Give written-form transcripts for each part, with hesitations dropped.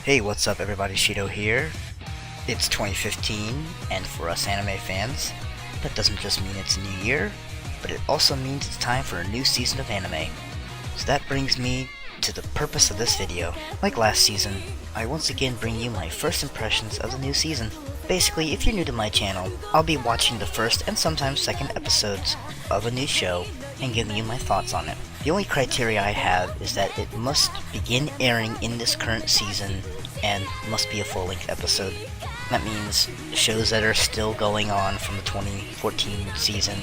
Hey, what's up everybody, Shido here. It's 2015, and for us anime fans, that doesn't just mean it's a new year, but it also means it's time for a new season of anime. So that brings me to the purpose of this video. Like last season, I once again bring you my first impressions of the new season. Basically, if you're new to my channel, I'll be watching the first and sometimes second episodes of a new show and giving you my thoughts on it. The only criteria I have is that it must begin airing in this current season and must be a full-length episode. That means shows that are still going on from the 2014 season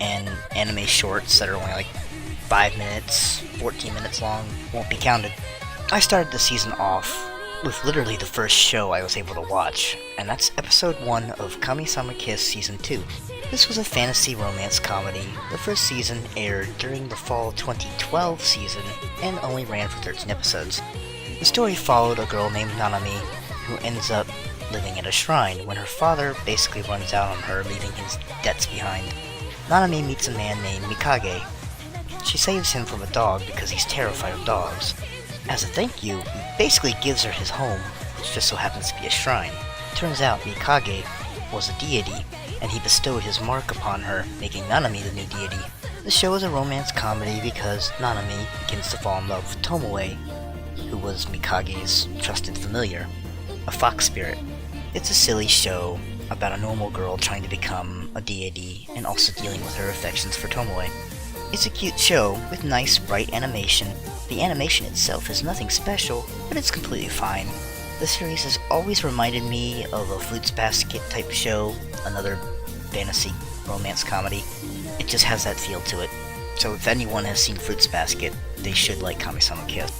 and anime shorts that are only like 5 minutes, 14 minutes long won't be counted. I started the season off with literally the first show I was able to watch, and that's episode 1 of Kami-sama Kiss Season 2. This was a fantasy romance comedy. The first season aired during the fall 2012 season and only ran for 13 episodes. The story followed a girl named Nanami who ends up living at a shrine when her father basically runs out on her, leaving his debts behind. Nanami meets a man named Mikage. She saves him from a dog because he's terrified of dogs. As a thank you, he basically gives her his home, which just so happens to be a shrine. Turns out Mikage was a deity, and he bestowed his mark upon her, making Nanami the new deity. The show is a romance comedy because Nanami begins to fall in love with Tomoe, who was Mikage's trusted familiar, a fox spirit. It's a silly show about a normal girl trying to become a deity and also dealing with her affections for Tomoe. It's a cute show with nice, bright animation. The animation itself is nothing special, but it's completely fine. The series has always reminded me of a Fruits Basket type show, another fantasy romance comedy. It just has that feel to it. So if anyone has seen Fruits Basket, they should like Kami-sama Kiss.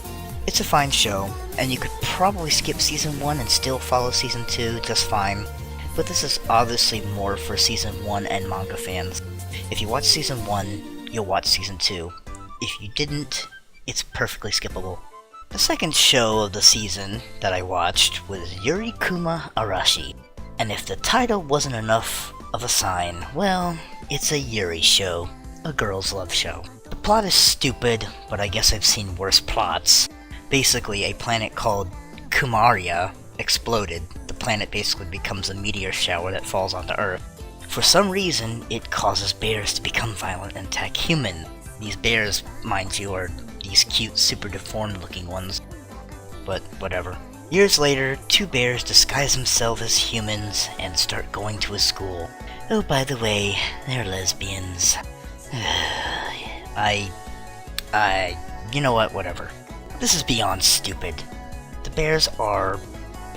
It's a fine show, and you could probably skip Season 1 and still follow Season 2 just fine, but this is obviously more for Season 1 and manga fans. If you watch Season 1, you'll watch Season 2. If you didn't, it's perfectly skippable. The second show of the season that I watched was Yuri Kuma Arashi, and if the title wasn't enough of a sign, well, it's a Yuri show, a girl's love show. The plot is stupid, but I guess I've seen worse plots. Basically, a planet called Kumaria exploded. The planet basically becomes a meteor shower that falls onto Earth. For some reason, it causes bears to become violent and attack humans. These bears, mind you, are these cute, super deformed looking ones. But whatever. Years later, 2 bears disguise themselves as humans and start going to a school. Oh, by the way, they're lesbians. You know what, whatever. This is beyond stupid. The bears are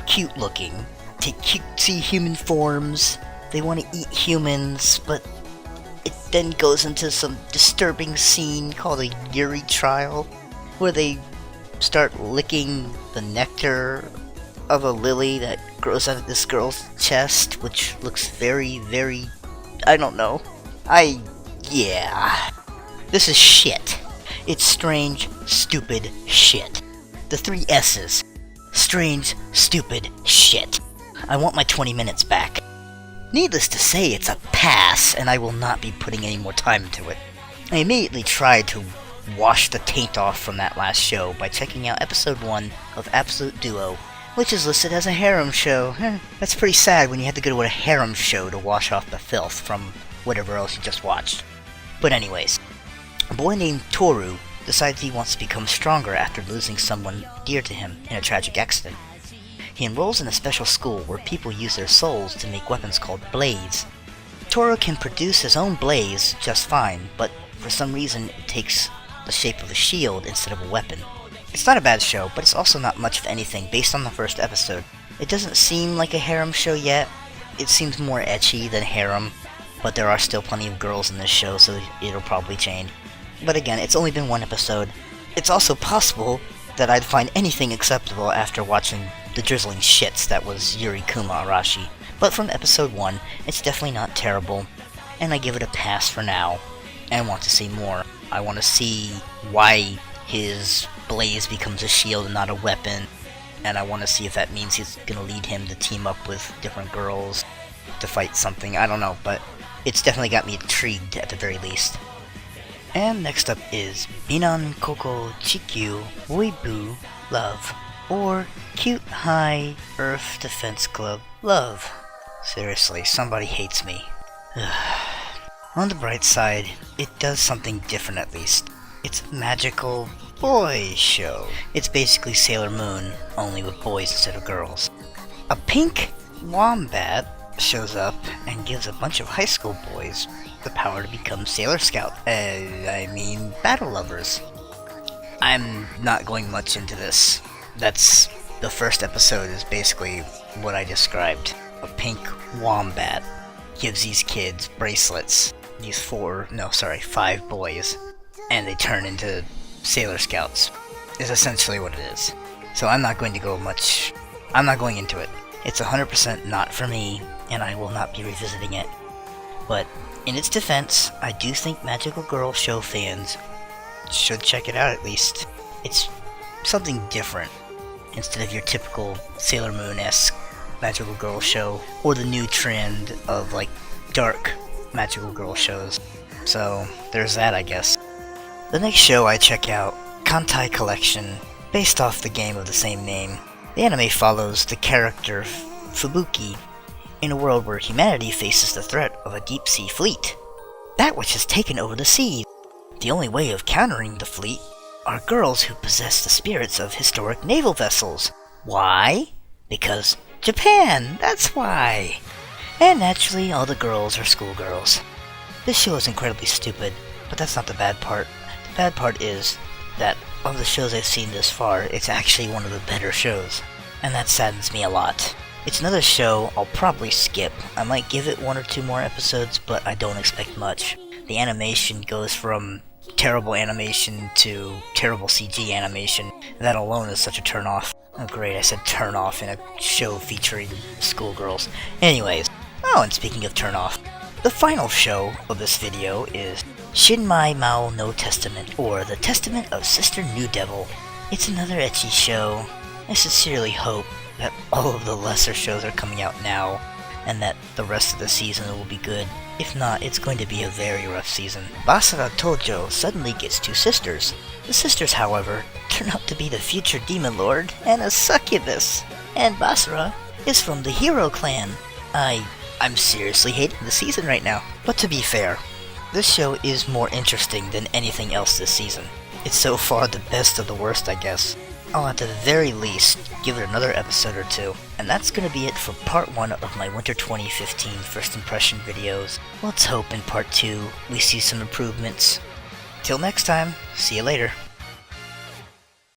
cute looking, take cutesy human forms, they want to eat humans, but it then goes into some disturbing scene called a Yuri trial, where they start licking the nectar of a lily that grows out of this girl's chest, which looks very, very, I don't know. Yeah. This is shit. It's strange, stupid shit. The 3 S's. Strange, stupid shit. I want my 20 minutes back. Needless to say, it's a pass, and I will not be putting any more time into it. I immediately tried to wash the taint off from that last show by checking out episode 1 of Absolute Duo, which is listed as a harem show. That's pretty sad when you have to go to a harem show to wash off the filth from whatever else you just watched. But anyways, a boy named Toru decides he wants to become stronger after losing someone dear to him in a tragic accident. He enrolls in a special school where people use their souls to make weapons called blades. Toru can produce his own blaze just fine, but for some reason it takes the shape of a shield instead of a weapon. It's not a bad show, but it's also not much of anything based on the first episode. It doesn't seem like a harem show yet. It seems more ecchi than harem, but there are still plenty of girls in this show, so it'll probably change. But again, it's only been 1 episode. It's also possible that I'd find anything acceptable after watching the drizzling shits that was Yuri Kuma Arashi. But from episode 1, it's definitely not terrible, and I give it a pass for now, and want to see more. I want to see why his blaze becomes a shield and not a weapon, and I want to see if that means he's gonna lead him to team up with different girls to fight something. I don't know, but it's definitely got me intrigued at the very least. And next up is Binan Koko Chikyu Bouei-bu Love, or cute high Earth Defense Club love. Seriously, somebody hates me. On the bright side, it does something different at least. It's a magical boy show. It's basically Sailor Moon, only with boys instead of girls. A pink wombat shows up and gives a bunch of high school boys the power to become Sailor Scout. Battle lovers. I'm not going much into this. That's the first episode is basically what I described. A pink wombat gives these kids bracelets. These 5 boys. And they turn into Sailor Scouts. Is essentially what it is. So I'm not going into it. It's 100% not for me, and I will not be revisiting it. But in its defense, I do think Magical Girl show fans should check it out at least. It's something different, instead of your typical Sailor Moon-esque Magical Girl show, or the new trend of like dark Magical Girl shows. So there's that, I guess. The next show I check out, Kantai Collection, based off the game of the same name. The anime follows the character Fubuki in a world where humanity faces the threat of a deep-sea fleet, that which has taken over the sea. The only way of countering the fleet are girls who possess the spirits of historic naval vessels. Why? Because Japan, that's why! And naturally, all the girls are schoolgirls. This show is incredibly stupid, but that's not the bad part. The bad part is that of the shows I've seen this far, it's actually one of the better shows, and that saddens me a lot. It's another show I'll probably skip. I might give it 1 or 2 more episodes, but I don't expect much. The animation goes from terrible animation to terrible CG animation. That alone is such a turn-off. Oh great, I said turn-off in a show featuring schoolgirls. Anyways, and speaking of turn-off, the final show of this video is Shinmai Mao no Testament, or The Testament of Sister New Devil. It's another ecchi show. I sincerely hope that all of the lesser shows are coming out now, and that the rest of the season will be good. If not, it's going to be a very rough season. Basara Tojo suddenly gets 2 sisters. The sisters, however, turn out to be the future demon lord and a succubus. And Basara is from the hero clan. I'm seriously hating the season right now. But to be fair, this show is more interesting than anything else this season. It's so far the best of the worst, I guess. I'll at the very least give it another episode or 2. And that's gonna be it for part 1 of my Winter 2015 first impression videos. Let's hope in part 2 we see some improvements. Till next time, see you later.